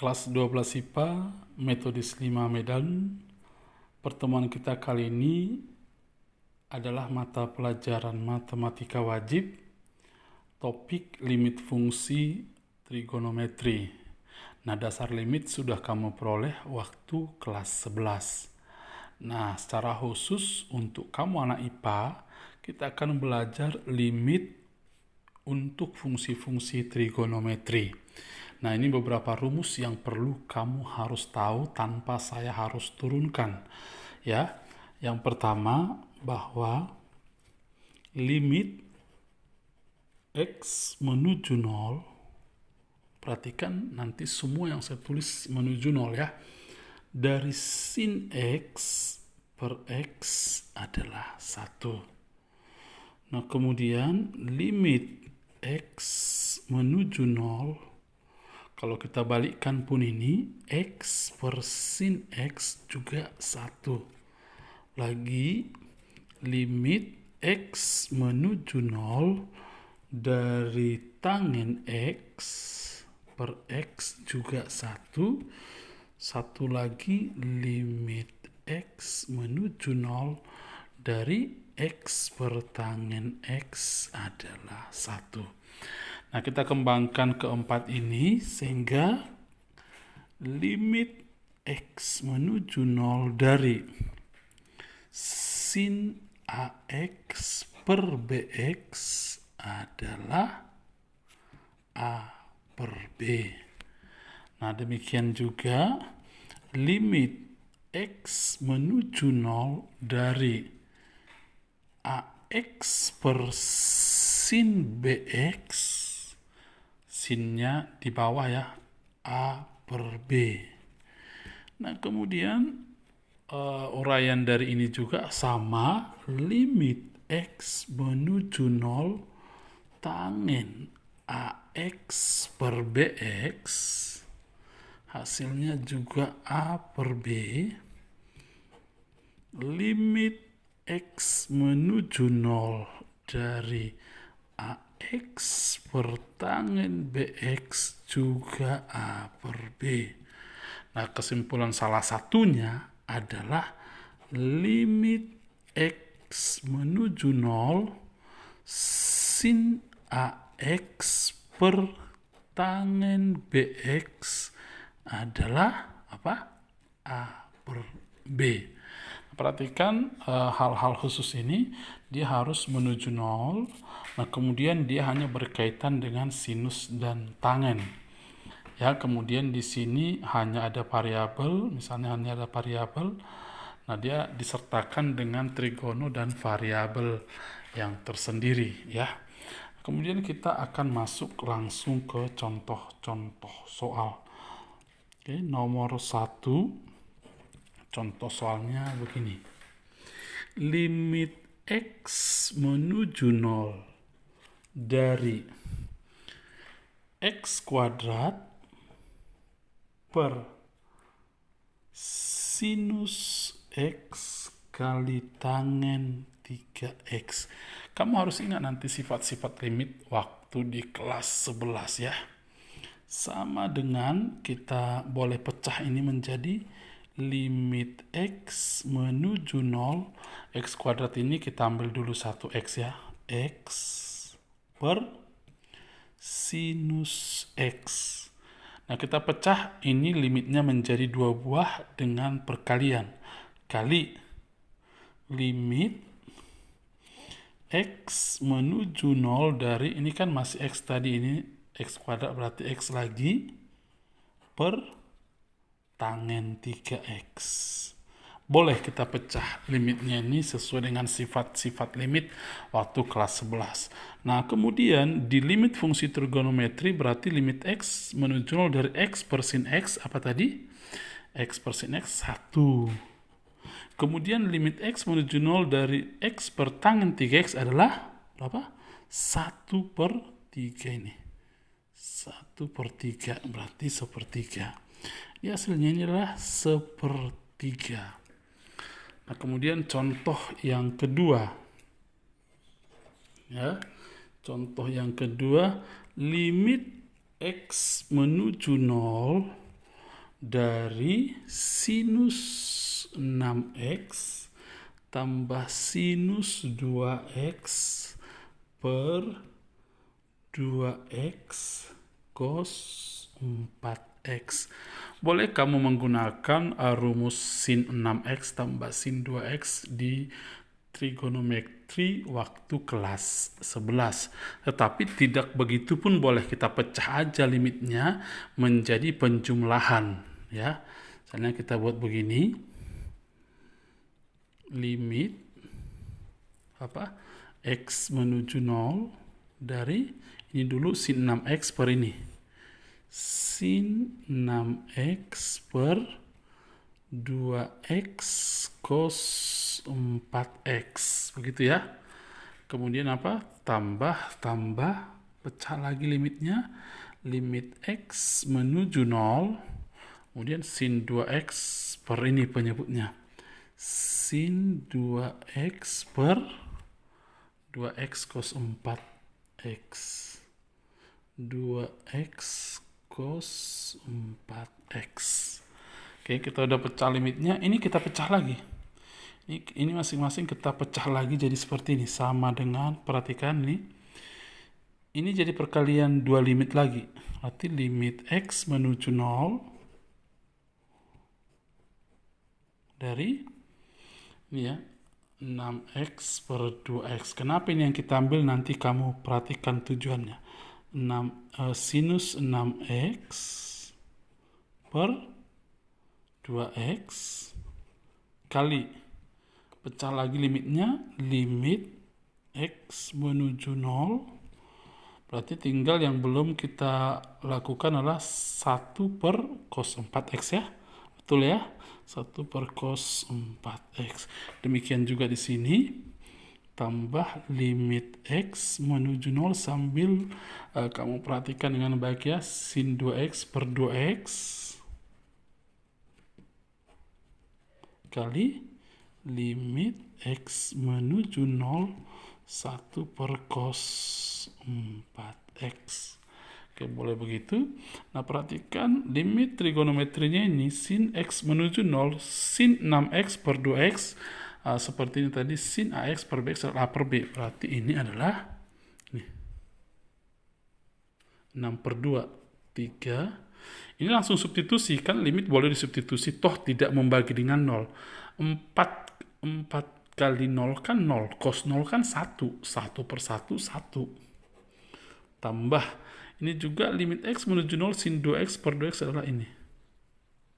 Kelas 12 IPA, Metodis 5 Medan. Pertemuan kita kali ini adalah mata pelajaran matematika wajib, topik limit fungsi trigonometri. Nah, dasar limit sudah kamu peroleh waktu kelas 11. Nah, secara khusus untuk kamu anak IPA, kita akan belajar limit untuk fungsi-fungsi trigonometri. Nah, ini beberapa rumus yang perlu kamu harus tahu tanpa saya harus turunkan. Ya, yang pertama bahwa limit X menuju 0, perhatikan nanti semua yang saya tulis menuju 0 ya. Dari sin X per X adalah 1. Nah, kemudian limit X menuju 0, kalau kita balikkan pun ini, X per sin X juga 1. Lagi, limit X menuju 0 dari tangen X per X juga 1. Satu lagi, limit X menuju 0 dari X per tangen X adalah 1. Nah, kita kembangkan keempat ini sehingga limit X menuju 0 dari sin AX per BX adalah A per B. Nah, demikian juga limit X menuju 0 dari AX per sin BX, sinnya di bawah ya, A per B. Nah, kemudian uraian dari ini juga sama, limit X menuju 0 tangen AX per BX, hasilnya juga A per B. Limit X menuju 0 dari AX per tangen BX juga A per B. Nah, kesimpulan salah satunya adalah limit X menuju 0 sin AX per tangen BX adalah apa? A per B. Perhatikan hal-hal khusus ini, dia harus menuju 0. Nah, kemudian dia hanya berkaitan dengan sinus dan tangen. Ya, kemudian di sini hanya ada variabel, misalnya hanya ada variabel. Nah, dia disertakan dengan trigono dan variabel yang tersendiri ya. Kemudian kita akan masuk langsung ke contoh-contoh soal. Oke, nomor 1. Contoh soalnya begini. Limit X menuju 0 dari X kuadrat per sinus X kali tangen 3X. Kamu harus ingat nanti sifat-sifat limit waktu di kelas 11 ya. Sama dengan kita boleh pecah ini menjadi limit X menuju 0, X kuadrat ini kita ambil dulu 1X ya, X per sinus X. Nah, kita pecah ini limitnya menjadi 2 buah dengan perkalian, kali limit X menuju 0 dari, ini kan masih X tadi, ini X kuadrat berarti X lagi, per tangen 3X. Boleh kita pecah limitnya ini sesuai dengan sifat-sifat limit waktu kelas 11. Nah, kemudian di limit fungsi trigonometri berarti limit X menuju 0 dari X per sin X, apa tadi? X per sin X 1. Kemudian limit X menuju 0 dari X per tangen 3X adalah berapa? 1 per 3 ini. 1 per 3 berarti sepertiga. Ya, hasilnya ini adalah sepertiga. Nah, kemudian contoh yang kedua. Ya, contoh yang kedua, limit X menuju 0 dari sinus 6x tambah sinus 2x per 2x cos 4x. Boleh kamu menggunakan rumus sin 6x tambah sin 2x di trigonometri waktu kelas 11. Tetapi tidak begitu pun boleh, kita pecah aja limitnya menjadi penjumlahan, ya. Misalnya kita buat begini. Limit x menuju 0 dari ini dulu sin 6x per ini. Sin 6x per 2x cos 4x. Begitu ya. Kemudian tambah, pecah lagi limitnya. Limit x menuju 0. Kemudian sin 2x per ini penyebutnya. Sin 2x per 2x cos 4x. 2x cos 4x. Oke, kita udah pecah limitnya. Ini kita pecah lagi. Ini masing-masing kita pecah lagi jadi seperti ini. Sama dengan, perhatikan nih. Ini jadi perkalian dua limit lagi. Berarti limit x menuju 0 dari ini ya, 6x per 2x. Kenapa ini yang kita ambil? Nanti kamu perhatikan tujuannya. Sinus 6x per 2x kali, pecah lagi limitnya, limit x menuju 0. Berarti tinggal yang belum kita lakukan adalah 1 per cos 4x ya. Betul ya? 1 per cos 4x. Demikian juga di sini. Tambah limit x menuju 0 sambil kamu perhatikan dengan baik ya. Sin 2x per 2x kali limit x menuju 0 1 per cos 4x. Oke, boleh begitu. Nah, perhatikan limit trigonometrinya ini sin x menuju 0, sin 6x per 2x. Seperti ini tadi, sin ax per bx adalah a per b. Berarti ini adalah 6 per 2, 3. Ini langsung substitusi, kan limit boleh disubstitusi, toh tidak membagi dengan 0. 4 kali 0 kan 0, cos 0 kan 1, 1 per 1, 1. Tambah, ini juga limit x menuju 0 sin 2x per 2x adalah ini.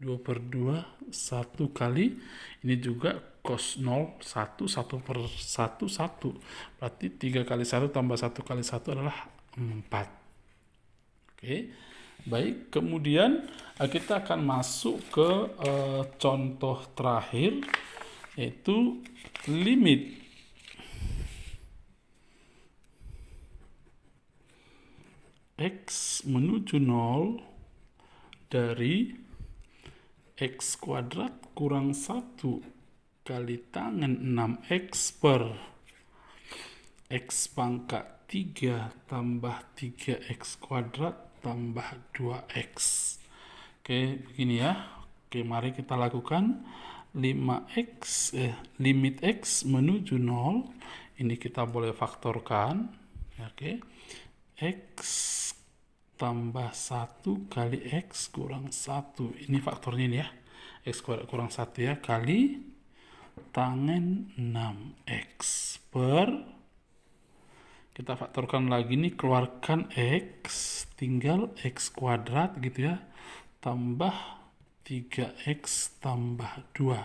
2 per 2, 1 kali, ini juga cos 0, 1, 1 per 1, 1. Berarti 3 kali 1 tambah 1 kali 1 adalah 4. Oke, baik. Kemudian kita akan masuk ke contoh terakhir, yaitu limit x menuju 0 dari x kuadrat kurang 1 kali tangen 6x per x pangkat 3 tambah 3x kuadrat tambah 2x. Oke, begini ya. Oke, mari kita lakukan. Limit x menuju 0. Ini kita boleh faktorkan. Oke. X tambah 1 kali x kurang 1. Ini faktornya ini ya. X kuadrat kurang 1 ya. Kali tangen 6x per, kita faktorkan lagi nih, keluarkan x, tinggal x kuadrat gitu ya, tambah 3x tambah 2.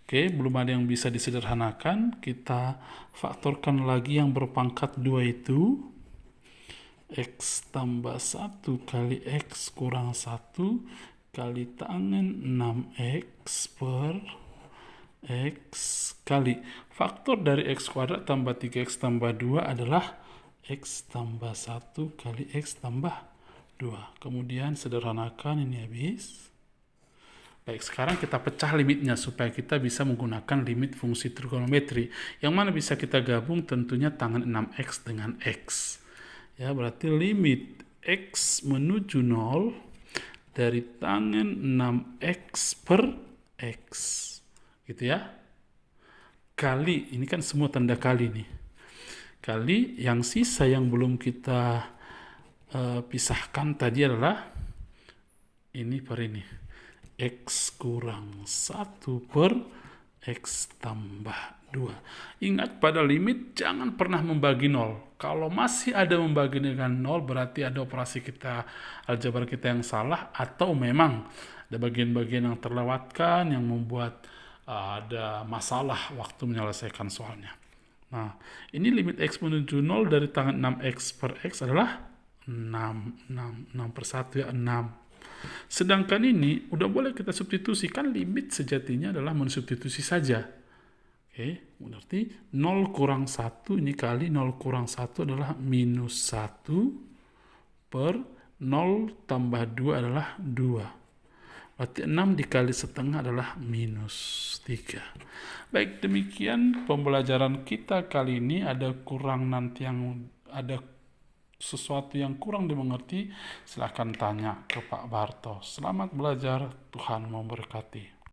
Oke, belum ada yang bisa disederhanakan. Kita faktorkan lagi yang berpangkat 2 itu. X tambah 1 kali x kurang 1 kali tangen 6x per x kali faktor dari x kuadrat tambah 3x tambah 2 adalah x tambah 1 kali x tambah 2. Kemudian sederhanakan, ini habis. Baik, sekarang kita pecah limitnya supaya kita bisa menggunakan limit fungsi trigonometri. Yang mana bisa kita gabung tentunya tangen 6x dengan x. Ya, berarti limit x menuju 0 dari tangen 6x per x. Gitu ya. Kali, ini kan semua tanda kali nih. Kali yang sisa yang belum kita pisahkan tadi adalah ini per ini. X kurang 1 per X tambah 2. Ingat pada limit jangan pernah membagi 0. Kalau masih ada membagi dengan 0 berarti ada operasi kita, aljabar kita yang salah, atau memang ada bagian-bagian yang terlewatkan yang membuat ada masalah waktu menyelesaikan soalnya. Nah, ini limit X menuju 0 dari tangan 6X per X adalah 6 per 1 ya, 6. Sedangkan ini udah boleh kita substitusi, kan limit sejatinya adalah mensubstitusi saja. Oke, berarti 0 kurang 1 ini kali 0 kurang 1 adalah minus 1 per 0 tambah 2 adalah 2. Berarti 6 dikali setengah adalah minus 3. Baik, demikian pembelajaran kita kali ini. Ada kurang nanti yang ada sesuatu yang kurang dimengerti, silakan tanya ke Pak Barto. Selamat belajar, Tuhan memberkati.